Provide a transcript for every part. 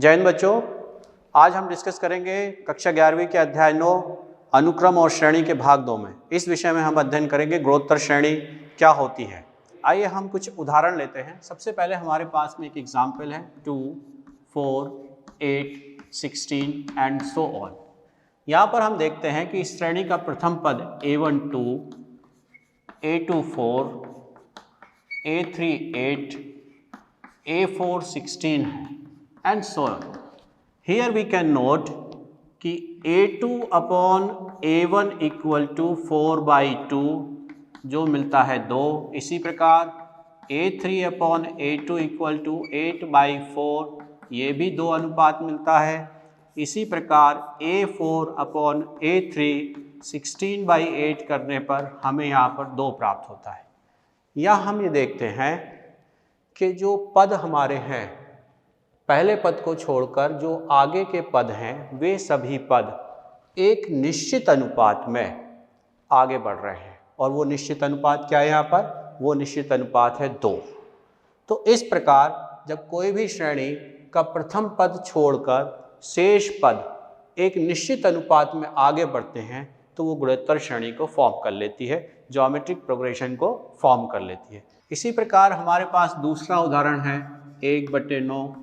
जय हिंद बच्चों, आज हम डिस्कस करेंगे कक्षा 11वीं के अध्याय 9 अनुक्रम और श्रेणी के भाग 2 में। इस विषय में हम अध्ययन करेंगे ग्रोथोत्तर श्रेणी क्या होती है। आइए हम कुछ उदाहरण लेते हैं। सबसे पहले हमारे पास में एक एग्जाम्पल है 2, 4, 8, 16 एंड सो ऑन। यहाँ पर हम देखते हैं कि इस श्रेणी का प्रथम पद A1 2, A2 4, A3 8, A4 16 है and so on. Here we can note कि A2 upon A1 equal to 4/2 जो मिलता है 2। इसी प्रकार A3 upon A2 equal to 8/4 ये भी 2 अनुपात मिलता है। इसी प्रकार A4 upon A3 16/8 करने पर हमें यहाँ पर 2 प्राप्त होता है। या हम ये देखते हैं कि जो पद हमारे हैं, पहले पद को छोड़कर जो आगे के पद हैं वे सभी पद एक निश्चित अनुपात में आगे बढ़ रहे हैं। और वो निश्चित अनुपात क्या है यहाँ पर? वो निश्चित अनुपात है 2। तो इस प्रकार जब कोई भी श्रेणी का प्रथम पद छोड़कर शेष पद एक निश्चित अनुपात में आगे बढ़ते हैं तो वो गुणोत्तर श्रेणी को फॉर्म कर लेती है, ज्योमेट्रिक प्रोग्रेशन को फॉर्म कर लेती है। इसी प्रकार हमारे पास दूसरा उदाहरण है 1/9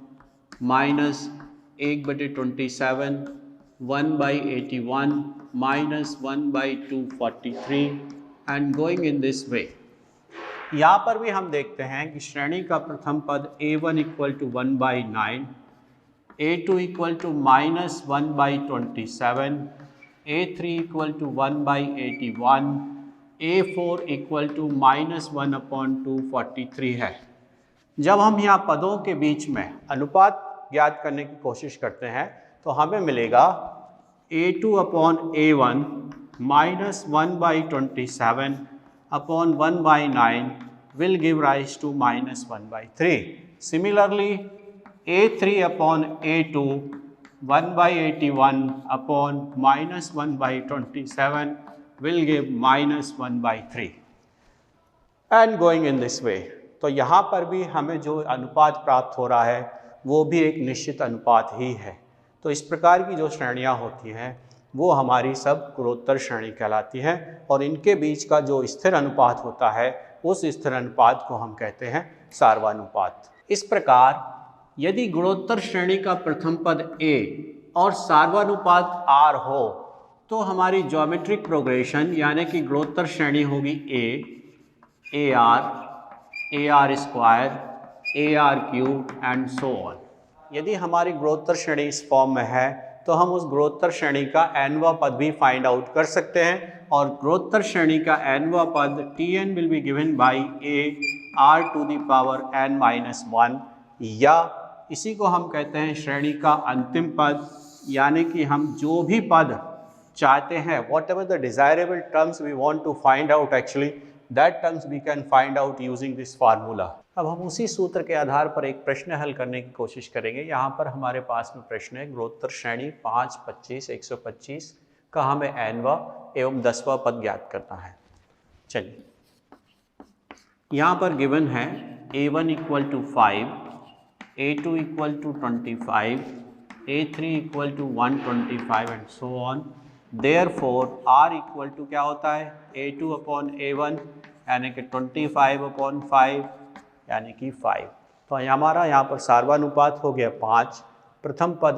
minus 1/27 1/81 minus 1/243 and going in this way. यहाँ पर भी हम देखते हैं कि श्रेणी का प्रथम पद A1 equal to 1/9, A2 equal to minus 1/27, A3 equal to 1/81, A4 equal to minus 1/243 है। जब हम यहाँ पदों के बीच में अनुपात ज्ञात करने की कोशिश करते हैं तो हमें मिलेगा A2 upon A1 minus 1/27 upon 1/9 will give rise to minus 1/3. Similarly, A3 upon A2 1/81 upon minus 1/27 will give minus 1/3 and going in this way. तो यहाँ पर भी हमें जो अनुपात प्राप्त हो रहा है वो भी एक निश्चित अनुपात ही है। तो इस प्रकार की जो श्रेणियाँ होती हैं वो हमारी सब गुणोत्तर श्रेणी कहलाती हैं और इनके बीच का जो स्थिर अनुपात होता है उस स्थिर अनुपात को हम कहते हैं सार्वनुपात। इस प्रकार यदि गुणोत्तर श्रेणी का प्रथम पद A और सार्वनुपात R हो तो हमारी ज्योमेट्रिक प्रोग्रेशन यानी कि गुणोत्तर श्रेणी होगी A, AR square, AR cube and so on. यदि हमारी गुणोत्तर श्रेणी इस फॉर्म में है तो हम उस गुणोत्तर श्रेणी का nवां पद भी फाइंड आउट कर सकते हैं और गुणोत्तर श्रेणी का nवां पद Tn will be given by A R to the power n-1 या इसी को हम कहते हैं श्रेणी का अंतिम पद, यानी कि हम जो भी पद चाहते हैं whatever the desirable terms we want to find out actually that terms we can find out using this formula. अब हम उसी सूत्र के आधार पर एक प्रश्न हल करने की कोशिश करेंगे। यहाँ पर हमारे पास में प्रश्न है गुणोत्तर श्रेणी 5, 25, 125 का हमें nवां एवं 10वां पद ज्ञात करना है। चलिए, यहाँ पर गिवन है A1 equal to 5, A2 equal to 25, A3 equal to 125 and so on. Therefore R equal to क्या होता है? A2 अपॉन A1 यानी कि 25 अपॉन 5 यानी कि 5। तो हमारा यहाँ पर सार्वनुपात हो गया 5। प्रथम पद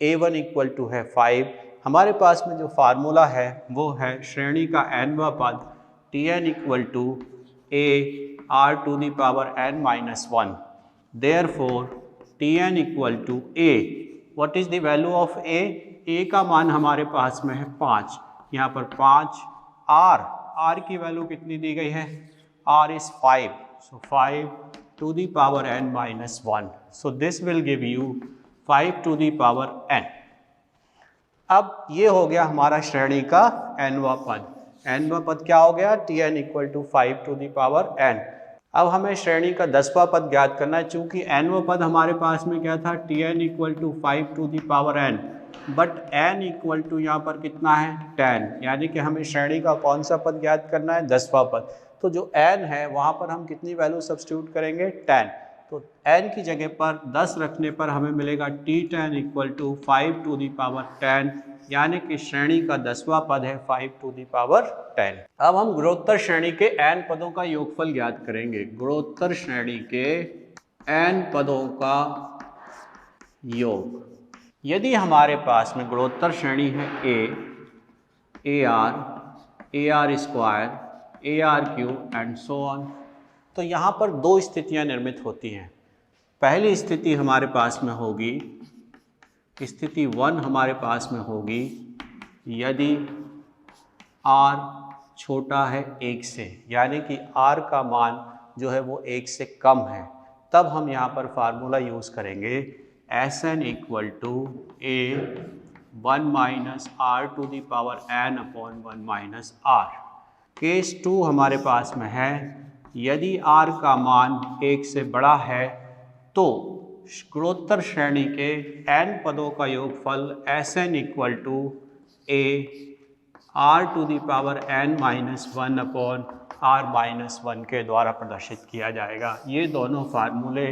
A1 इक्वल टू है 5। हमारे पास में जो फार्मूला है वो है श्रेणी का nवां पद Tn equal to A R to the power n-1। Therefore Tn equal to A। What is the value of A? A का मान हमारे पास में है 5। यहाँ पर 5। R की वैल्यू कितनी दी गई है? R is 5. So 5 to the power n-1. So this will give you 5 to the power n. अब ये हो गया हमारा श्रेणी का nवां पद। nवां पद क्या हो गया? Tn equal to 5 to the power n। अब हमें श्रेणी का 10वां पद ज्ञात करना है। चूंकि nवां पद हमारे पास में क्या था? Tn equal to 5 to the power n, but n equal to यहाँ पर कितना है? 10, यानी कि हमें श्रेणी का कौन सा पद ज्ञात करना है? 10वां पद। तो जो n है वहाँ पर हम कितनी वैल्यू सब्स्टिट्यूट करेंगे? 10। तो n की जगह पर 10 रखने पर हमें मिलेगा t10 equal to 5 to the power 10, यानी कि श्रेणी का 10वां पद है 5 टू दी पावर 10। अब हम गुणोत्तर श्रेणी के n पदों का योगफल ज्ञात करेंगे। गुणोत्तर श्रेणी के n पदों का योग, यदि हमारे पास में गुणोत्तर श्रेणी है AR square, AR cube and so on, तो यहाँ पर दो स्थितियाँ निर्मित होती हैं। पहली स्थिति हमारे पास में होगी, स्थिति 1 हमारे पास में होगी यदि R छोटा है 1 से, यानी कि R का मान जो है वो 1 से कम है, तब हम यहाँ पर फार्मूला यूज़ करेंगे Sn equal to A1 minus R to the power n upon 1 minus R। Case 2 हमारे पास में है यदि R का मान 1 से बड़ा है तो गुणोत्तर श्रेणी के n पदों का योगफल Sn equal to A R to the power n minus 1 upon R minus 1 के द्वारा प्रदर्शित किया जाएगा। ये दोनों फार्मूले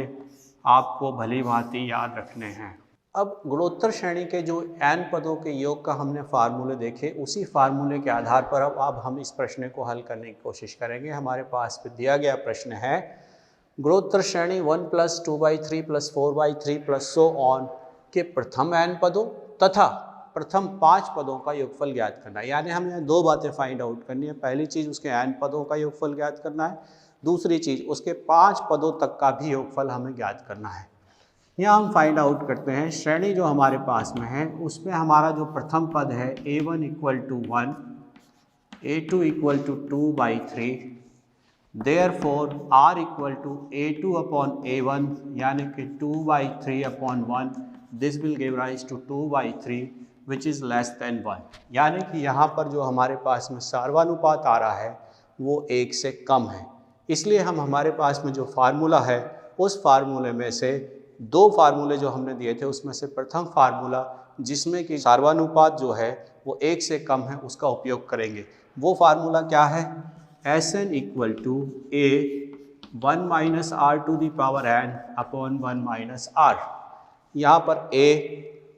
आपको भली भांति याद रखने हैं। अब गुणोत्तर श्रेणी के जो n पदों के योग का हमने फार्मूले देखे, उसी फार्मूले के आधार पर अब हम इस प्रश्न को हल करने की कोशिश करेंगे। हमारे पास दिया गया प्रश्न है गुणोत्तर श्रेणी 1 plus 2/3 plus 4/3 plus so on के प्रथम n पदों तथा प्रथम 5 पदों का योगफल ज्ञात करना है। यानी हमें दो बातें फाइंड आउट करनी है। पहली चीज़ उसके n पदों का योगफल ज्ञात करना है, दूसरी चीज़ उसके 5 पदों तक का भी योगफल हमें ज्ञात करना है। यहाँ हम फाइंड आउट करते हैं श्रेणी जो हमारे पास में है उसमें हमारा जो प्रथम पद है A1 equal to 1, A2 equal to 2/3, therefore R equal to A2 upon A1 यानी कि 2/3 upon 1, this will give rise to 2/3 which is less than 1। यानी कि यहाँ पर जो हमारे पास में सार्वनुपात आ रहा है वो 1 से कम है। इसलिए हम हमारे पास में जो फार्मूला है उस फार्मूले में से दो फार्मूले जो हमने दिए थे उसमें से प्रथम फार्मूला जिसमें कि सार्वनुपात जो है वो 1 से कम है उसका उपयोग करेंगे। वो फार्मूला क्या है? Sn equal to A1 minus R to the power n upon 1 minus R। यहाँ पर A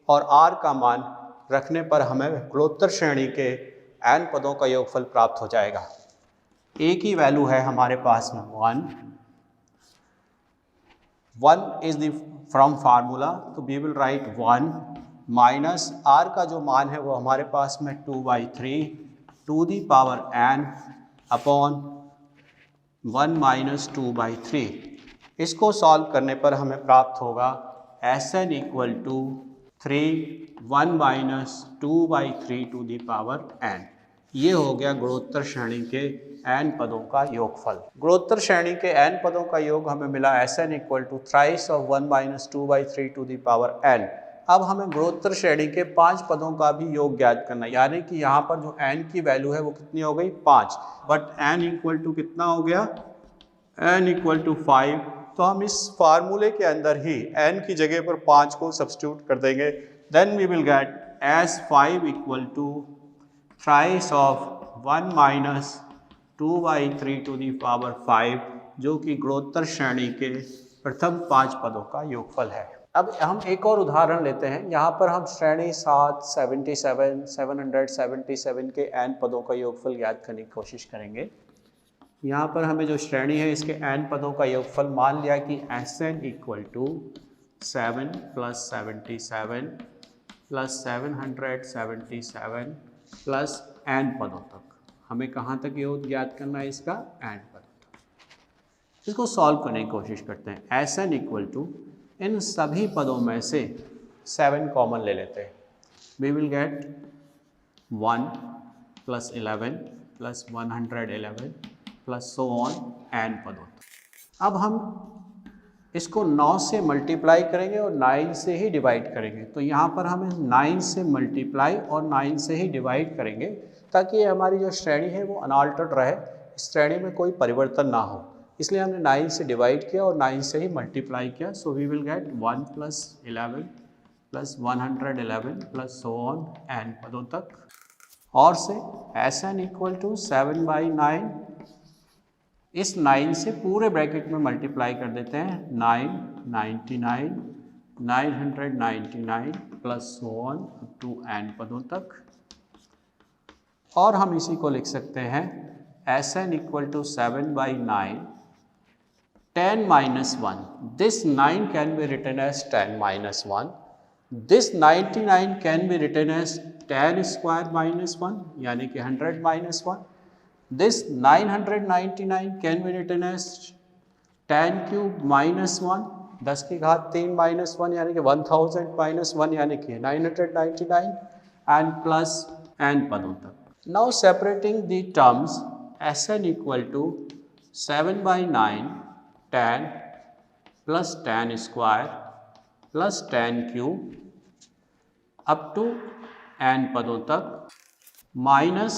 और R का मान रखने पर हमें गुणोत्तर श्रेणी के n पदों का योगफल प्राप्त हो जाएगा। A की वैल्यू है हमारे पास में 1 इज द फ्रॉम फार्मूला, तो we will write 1 minus R का जो मान है वो हमारे पास में 2/3 to the power n upon 1 minus 2/3। इसको सॉल्व करने पर हमें प्राप्त होगा Sn equal to 1 minus 2/3 to the power n। ये हो गया गुणोत्तर श्रेणी के n पदों का योगफल। गुणोत्तर श्रेणी के n पदों का योग हमें मिला Sn equal to thrice of 1 minus 2/3 to the power n। अब हमें गुणोत्तर श्रेणी के 5 पदों का भी योग ज्ञात करना है, यानी कि यहाँ पर जो n की वैल्यू है वो कितनी हो गई 5, बट n इक्वल टू कितना हो गया, n इक्वल टू 5। तो हम इस फार्मूले के अंदर ही n की जगह पर 5 को सब्स्टिट्यूट कर देंगे। Then we will get S5 equal to thrice of 1 minus 2/3 to the power 5, जो कि गुणोत्तर श्रेणी के प्रथम 5 पदों का योगफल है। अब हम एक और उदाहरण लेते हैं। यहाँ पर हम श्रेणी 777 777 के n पदों का योगफल ज्ञात करने की कोशिश करेंगे। यहाँ पर हमें जो श्रेणी है इसके n पदों का योगफल मान लिया कि Sn equal to 7 plus 77 plus 777 plus n पदों तक। हमें कहाँ तक योग ज्ञात करना है इसका, n पदों तक। इसको सॉल्व करने की कोशिश करते हैं। Sn इक्वल टू इन सभी पदों में से 7 कॉमन ले लेते हैं। We will get 1 plus 11 plus 111 plus so on n पदों तक। अब हम इसको 9 से मल्टीप्लाई करेंगे और 9 से ही डिवाइड करेंगे। तो यहाँ पर हमें 9 से मल्टीप्लाई और 9 से ही डिवाइड करेंगे ताकि हमारी जो श्रेणी है वो अनअल्टर्ड रहे, इस श्रेणी में कोई परिवर्तन ना हो। इसलिए हमने 9 से डिवाइड किया और 9 से ही मल्टीप्लाई किया। So we will get 1 plus 11 plus 111 plus so on n पदों तक। और से Sn इक्वल टू 7/9 इस 9 से पूरे ब्रैकेट में मल्टीप्लाई कर देते हैं, 9, 99, 999 प्लस 1 टू n पदों तक। और हम इसी को लिख सकते हैं Sn equal to 7/9 10 minus 1. This 9 can be written as 10 minus 1. This 99 can be written as 10 square minus 1, यानी कि 100 minus 1. This 999 can be written as 10 cube minus 1, 10 की घात 3 minus 1 यानी कि 1000 minus 1 यानी कि 999 and plus n पदों तक. Now separating the terms, Sn equal to 7/9 10 plus 10 square plus 10 cube up to n पदों तक minus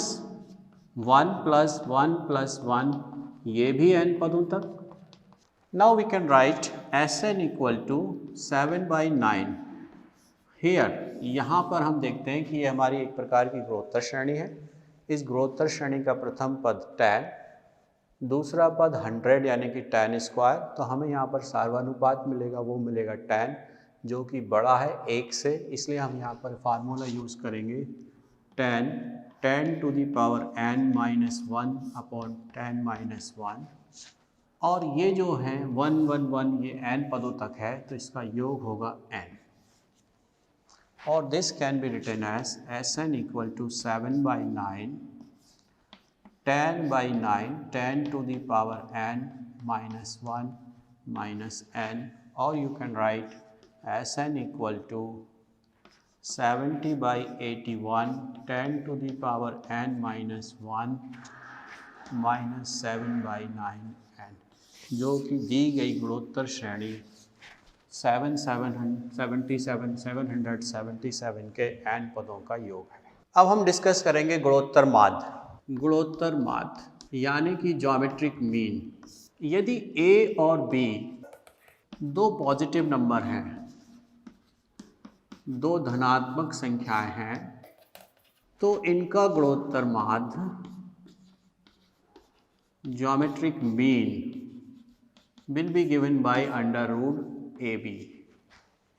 1 plus 1 plus 1 ये भी n पदों तक. Now we can write Sn equal to 7/9. Here यहाँ पर हम देखते हैं कि ये हमारी एक प्रकार की गुणोत्तर श्रेणी है. इस गुणोत्तर श्रेणी का प्रथम पद 10, दूसरा पद 100 यानी कि 10 स्क्वायर. तो हमें यहाँ पर सार्वनुपात मिलेगा, वो मिलेगा 10 जो कि बड़ा है 1 से, इसलिए हम यहाँ पर फार्मूला यूज़ करेंगे 10 to the power n minus 1 upon 10 minus 1. और ये जो है 1 1 1 ये n पदों तक है, तो इसका योग होगा n. और this can be written as Sn equal to 7/9 10/9 10 to the power n minus 1 minus n, or you can write Sn equal to 70/81 10 to the power n minus 1 minus 7/9n, जो कि दी गई गुणोत्तर श्रेणी 777 के n पदों का योग है. अब हम डिस्कस करेंगे गुणोत्तर माध्य. गुणोत्तर माध्य यानी कि ज्योमेट्रिक मीन. यदि a और b दो पॉजिटिव नंबर हैं, दो धनात्मक संख्याएं हैं, तो इनका गुणोत्तर माध्य geometric mean will be given bye √AB.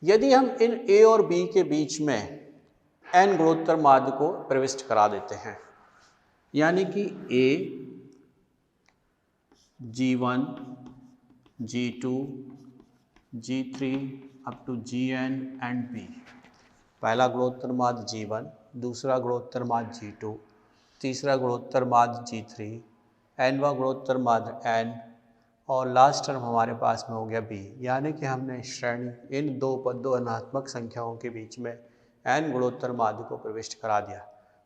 यदि हम इन a और b के बीच में n गुणोत्तर माध्य को प्रविष्ट करा देते हैं, यानी कि a G1 G2 G3 up to Gn and b. पहला गुणोत्तर माध्य G1, दूसरा गुणोत्तर माध्य G2, तीसरा गुणोत्तर माध्य G3, nवां गुणोत्तर माध्य n, और लास्ट टर्म हमारे पास में हो गया b. यानी कि हमने श्रेणी इन दो धनात्मक संख्याओं के बीच में n गुणोत्तर माध्य को प्रविष्ट करा दिया.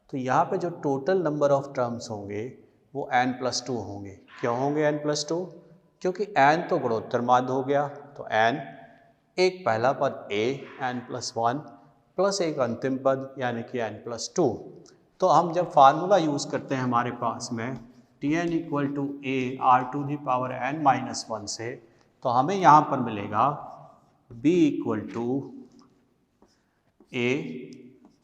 तो यहाँ पे जो टोटल नंबर ऑफ टर्म्स होंगे वो n+2 होंगे. क्यों होंगे n+2? क्योंकि n तो गुणोत्तर माध्य हो गया, तो n एक पहला पद a n+1 प्लस एक अंतिम पद यानी कि n+2. तो हम जब फार्मूला यूज़ करते हैं हमारे पास में Tn equal to a r⁴n−1 से, तो हमें यहाँ पर मिलेगा b इक्वल टू a,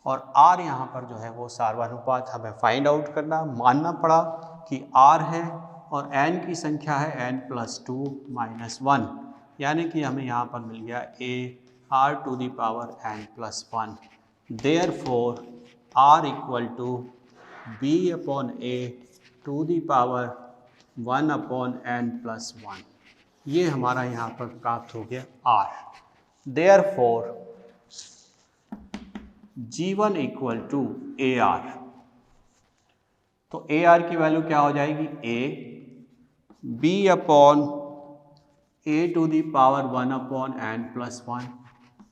और r यहाँ पर जो है वो सार्वनुपात हमें फाइंड आउट करना, मानना पड़ा कि r है और n की संख्या है n+2-1, यानी कि हमें यहाँ पर मिल गया a r⁴n+1. Therefore r equal to b/1/n+1. ये हमारा यहाँ पर प्राप्त हो गया r. Therefore G1 equal to AR. तो AR की वैल्यू क्या हो जाएगी? a b/a⁴1/n+1.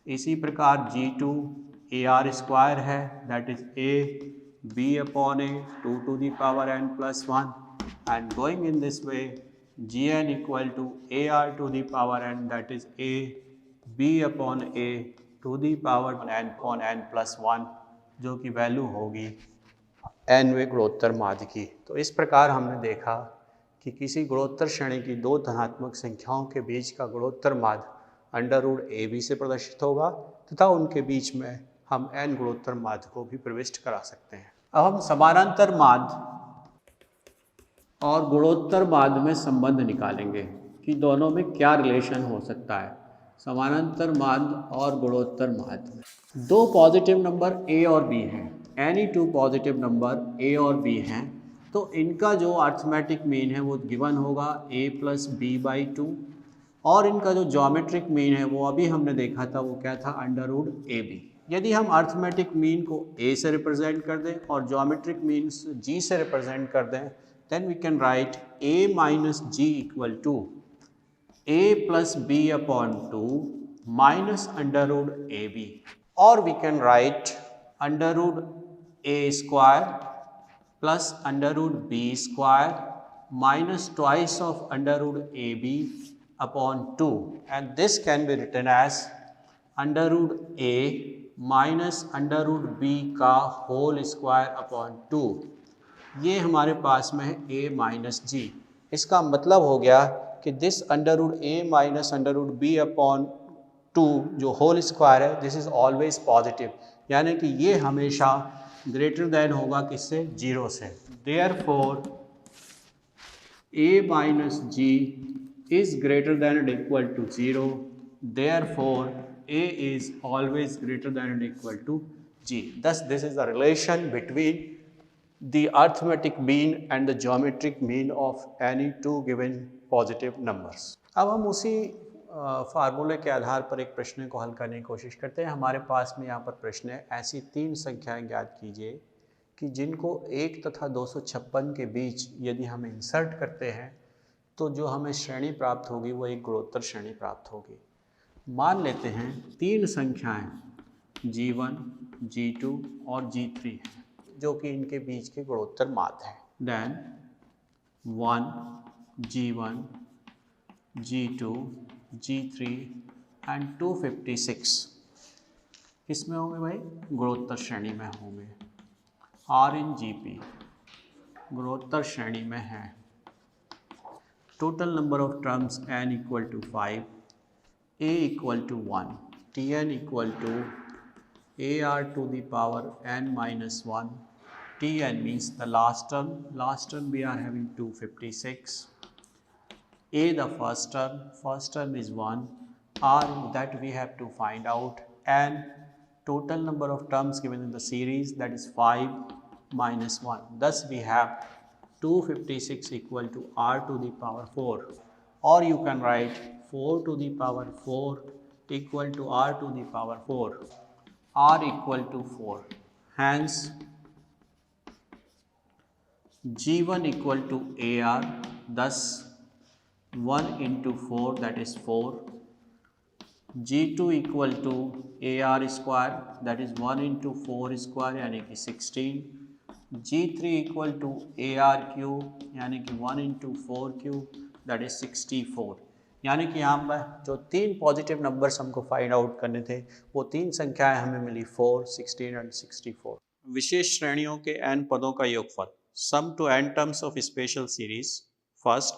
इसी प्रकार G2 AR² है, that is a b/a2n+1, and going in this way Gn equal to AR⁴n, that is a b/a2n+1, जो कि वैल्यू होगी nवें गुणोत्तर माध्य की. तो इस प्रकार हमने देखा कि किसी गुणोत्तर श्रेणी की दो धनात्मक संख्याओं के बीच का गुणोत्तर माध्य √AB से प्रदर्शित होगा, तथा उनके बीच में हम n गुणोत्तर माध्य को भी प्रविष्ट करा सकते हैं. अब हम समानांतर माध्य और गुणोत्तर माध्य में संबंध निकालेंगे कि दोनों में क्या रिलेशन हो सकता है, समानांतर माध्य और गुणोत्तर माध्य। दो पॉजिटिव नंबर a और b हैं, any two positive number a और b हैं, तो इनका जो अर्थमेटिक मीन है वो गिवन होगा a plus B by two, और इनका जो ज्योमेट्रिक मीन है वो अभी हमने देखा था वो क्या था, अंडर रूट ए बी। यदि हम अर्थमेटिक मीन को a से रिप्रेजेंट कर दें और ज्योमेट्रिक मीन g से रिप्रेजेंट कर दें, then we can write a minus g equal to a plus b upon 2 minus under root ab, or we can write under root a square plus under root b square minus twice of under root ab upon 2, and this can be written as under root a minus under root b का whole square upon 2। ये हमारे पास में है a minus जी। इसका मतलब हो गया कि this under root a minus under root B upon 2 जो होल स्क्वायर है, दिस इज ऑलवेज पॉजिटिव, यानी कि ये हमेशा ग्रेटर देन होगा किससे, जीरो से। Therefore a minus G is greater than and equal to zero, therefore a is always greater than and equal to g. Thus this is the relation between the arithmetic mean and the geometric mean of any two given positive numbers। अब हम उसी फार्मूले के आधार पर एक प्रश्न को हल करने की कोशिश करते हैं। हमारे पास में यहाँ पर प्रश्न है, ऐसी तीन संख्याएं ज्ञात कीजिए कि जिनको 1 तथा 256 के बीच यदि हम इंसर्ट करते हैं तो जो हमें श्रेणी प्राप्त होगी वो एक गुणोत्तर श्रेणी प्राप्त होगी। मान लेते हैं तीन संख्याएं g1, g2 और g3 हैं जो कि इनके बीच के गुणोत्तर माध्य हैं। Then 1, g1, g2, g3 and 256 किस में होंगे भाई, गुणोत्तर श्रेणी में होंगे। r इन gp गुणोत्तर श्रेणी में है। Total number of terms n equal to 5, a equal to 1, tn equal to ar to the power n minus 1, tn means the last term we are having 256, a the first term is 1, r that we have to find out, and total number of terms given in the series, that is 5 minus 1. Thus we have 256 equal to r to the power 4, or you can write 4 to the power 4 equal to r to the power 4, r equal to 4. Hence g1 equal to ar, thus 1 into 4 that is 4, g2 equal to ar square that is 1 into 4 square यानी कि 16, g3 equal to ar cube यानी कि 1 into 4 cube that is 64। यानी कि यहाँ पर जो तीन पॉजिटिव नंबर्स हमको फाइंड आउट करने थे वो तीन संख्याएं हमें मिली 4, 16 एंड 64। विशेष श्रेणियों के n पदों का योगफल, sum to n terms of special series. First,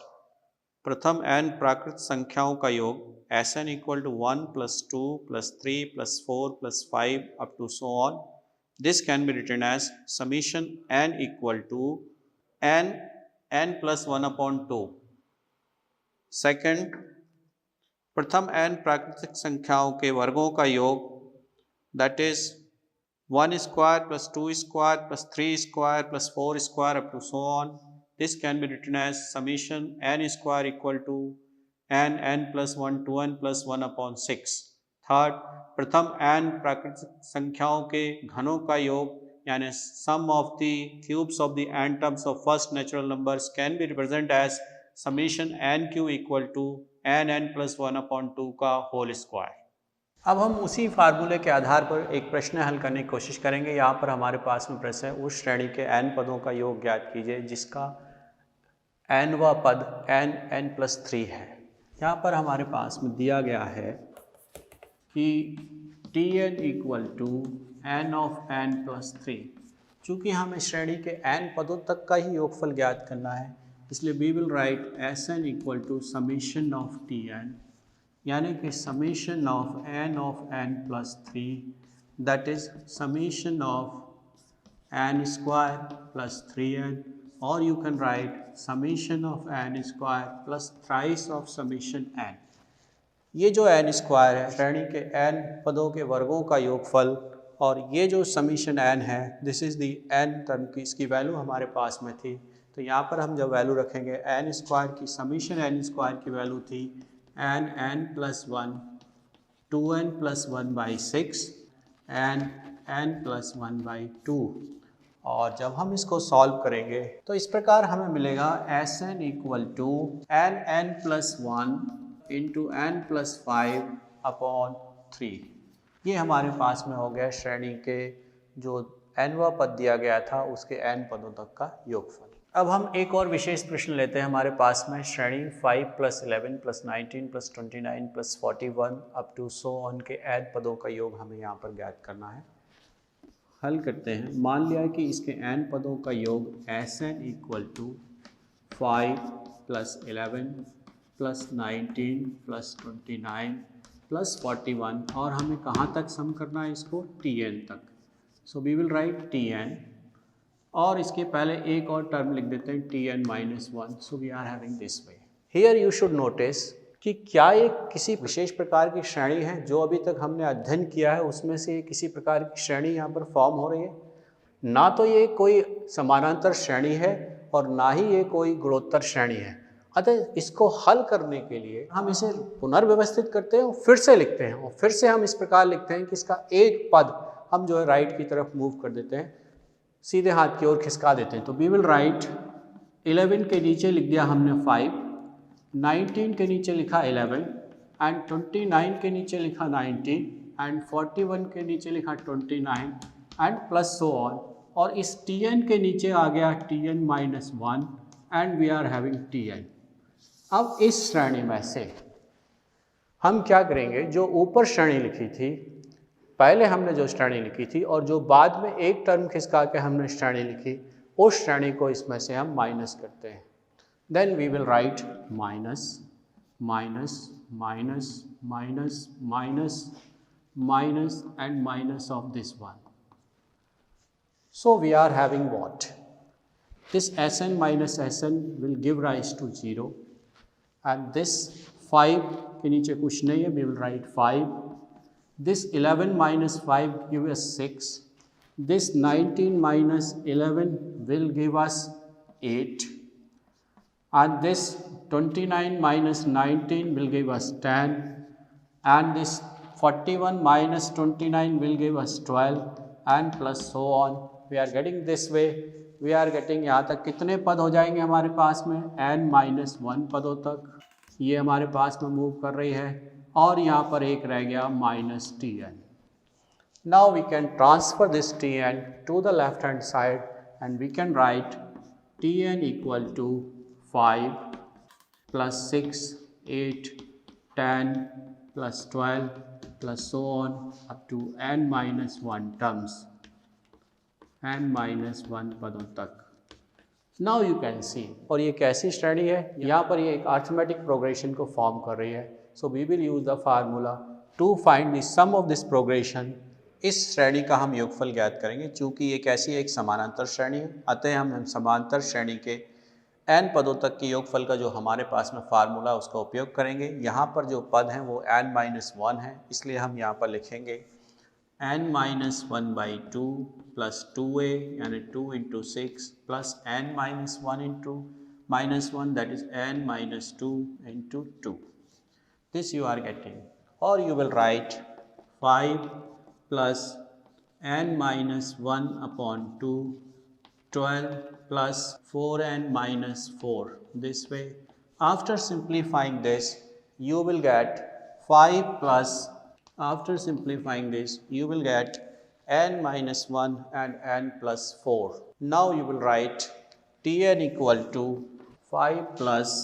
प्रथम n प्राकृत संख्याओं का योग Sn equal to 1 plus 2 plus 3 plus 4 plus 5 up to so on. This can be written as summation n equal to n plus 1 upon 2। Second, प्रथम n प्राकृतिक संख्याओं के वर्गों का योग, that is 1 square plus 2 square plus 3 square plus 4 square up to so on. This can be written as summation n square equal to n plus 1 2n plus 1 upon 6। Third, प्रथम n प्राकृतिक संख्याओं के घनों का योग यानी sum of the cubes of the n terms of first natural numbers can be represent as summation n cube equal to n plus 1 upon 2 का whole square. अब हम उसी फार्मूले के आधार पर एक प्रश्न हल करने की कोशिश करेंगे। यहाँ पर हमारे पास में प्रश्न है, उस श्रेणी के n पदों का योग ज्ञात कीजिए जिसका nवां पद n प्लस 3 है। यहाँ पर हमारे पास में दिया गया है कि tn equal to n of n plus 3। चूँकि हमें श्रेणी के n पदों तक का ही योगफल ज्ञात करना है, इसलिए we will write Sn equal to summation of Tn यानी कि summation of n plus 3 that is summation of n square plus 3n or you can write summation of n square plus thrice of summation n. ये जो n square है श्रेणी के n पदों के वर्गों का योगफल, और ये जो समीशन n है this is the n term की, इसकी वैल्यू हमारे पास में थी। तो यहाँ पर हम जब वैल्यू रखेंगे n स्क्वायर की, समीशन n स्क्वायर की वैल्यू थी n plus 1 2n plus 1/6 n plus 1/2। और जब हम इसको सॉल्व करेंगे तो इस प्रकार हमें मिलेगा Sn equal to n plus 1 into n plus 5/3। ये हमारे पास में हो गया श्रेणी के जो nवा पद दिया गया था उसके n पदों तक का योगफल। अब हम एक और विशेष प्रश्न लेते हैं हमारे पास में, श्रेणी 5 plus 11 plus 19 plus 29 plus 41 up to so on के n पदों का योग हमें यहाँ पर ज्ञात करना है। हल करते हैं। मान लिया कि इसके n पदों का योग Sn equal to 5 plus 11 plus 19 plus 29 plus 41, और हमें कहाँ तक सम करना है इसको, Tn तक। So we will write Tn, और इसके पहले एक और टर्म लिख देते हैं Tn minus 1। So we are having this way. Here you should notice कि क्या ये किसी विशेष प्रकार की श्रेणी है जो अभी तक हमने अध्ययन किया है उसमें से किसी प्रकार की श्रेणी यहाँ पर फॉर्म हो रही है। ना तो ये कोई समानांतर श्रेणी है और ना ही ये कोई गुणोत्तर श्रेणी है। अतः इसको हल करने के लिए हम इसे पुनर्व्यवस्थित करते हैं और फिर से लिखते हैं, और फिर से हम इस प्रकार लिखते हैं कि इसका एक पद हम जो है राइट की तरफ मूव कर देते हैं, सीधे हाथ की ओर खिसका देते हैं। तो वी विल राइट 11 के नीचे लिख दिया हमने 5, 19 के नीचे लिखा 11 एंड 29 के नीचे लिखा 19 एंड 41 के नीचे लिखा 29 एंड प्लस सो ऑन, और इस Tn के नीचे आ गया Tn minus 1 and we are having Tn। अब इस श्रेणी में से हम क्या करेंगे, जो ऊपर श्रेणी लिखी थी, पहले हमने जो श्रेणी लिखी थी और जो बाद में एक टर्म खिसका के हमने श्रेणी लिखी, उस श्रेणी को इसमें से हम माइनस करते हैं। Then we will write minus, minus, minus, minus, minus, minus and minus of this one. So we are having what? This Sn minus Sn will give rise to 0, and this 5 के नीचे कुछ नहीं है, we will write 5. This 11 minus 5 give us 6. This 19 minus 11 will give us 8. And this 29 minus 19 will give us 10, and this 41 minus 29 will give us 12, and plus so on. We are getting this way. We are getting यहाँ तक कितने पद हो जाएंगे हमारे पास में, n minus 1 पदों तक ये हमारे पास में मूव कर रही है, और यहाँ पर एक रह गया minus Tn. Now we can transfer this Tn to the left hand side and we can write Tn equal to 5 plus 6, 8, 10 plus 12 plus so on up to n minus 1 terms, n minus 1 पदों तक। Now you can see, और ये कैसी श्रेणी है, यहाँ पर ये एक अरिथमेटिक प्रोग्रेशन को फॉर्म कर रही है। So we will use the formula to find the sum of this progression। इस श्रेणी का हम योगफल ज्ञात करेंगे। चूँकि ये कैसी एक समानांतर श्रेणी है, अतः हम समानांतर श्रेणी के n पदों तक के योगफल का जो हमारे पास में फार्मूला उसका उपयोग करेंगे। यहाँ पर जो पद हैं वो n माइनस 1 है, इसलिए हम यहाँ पर लिखेंगे n माइनस 1/2 प्लस 2a यानी 2 into 6 plus n minus 1 into minus 1 that is n minus 2 into 2। This you are getting, और you will write 5 plus n minus 1/2 12 plus 4n minus 4 this way. After simplifying this you will get 5 plus, after simplifying this you will get n minus 1 and n plus 4. Now you will write Tn equal to 5 plus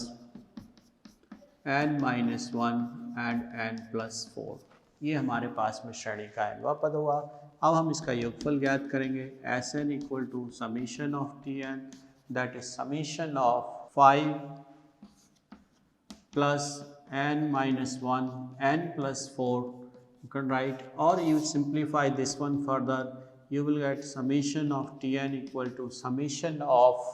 n minus 1 and n plus 4। ये हमारे पास में श्रेणी का nवा पद हुआ। अब हम इसका योगफल ज्ञात करेंगे। Sn equal to summation of Tn that is summation of 5 plus n minus 1 n plus 4 you can write, or you simplify this one further, you will get summation of Tn equal to summation of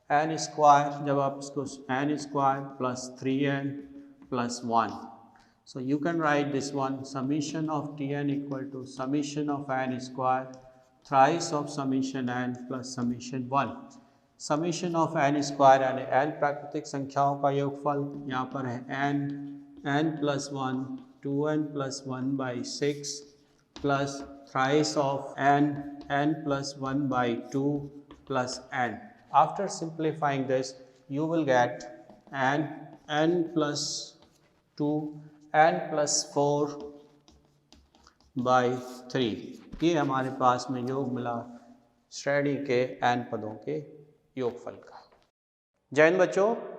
N square, जब आप इसको N square plus 3n plus 1, so you can write this one summation of Tn equal to summation of n square thrice of summation n plus summation 1. Summation of n square यानी n प्राकृतिक संख्याओं का योगफल, यहाँ पर है n plus 1 2n plus 1 by 6 plus thrice of n plus 1 by 2 plus n. After simplifying this you will get n plus 2 n plus 4 by 3. ये हमारे पास में योग मिला श्रेणी के n पदों के योगफल का. जय हिंद बच्चों.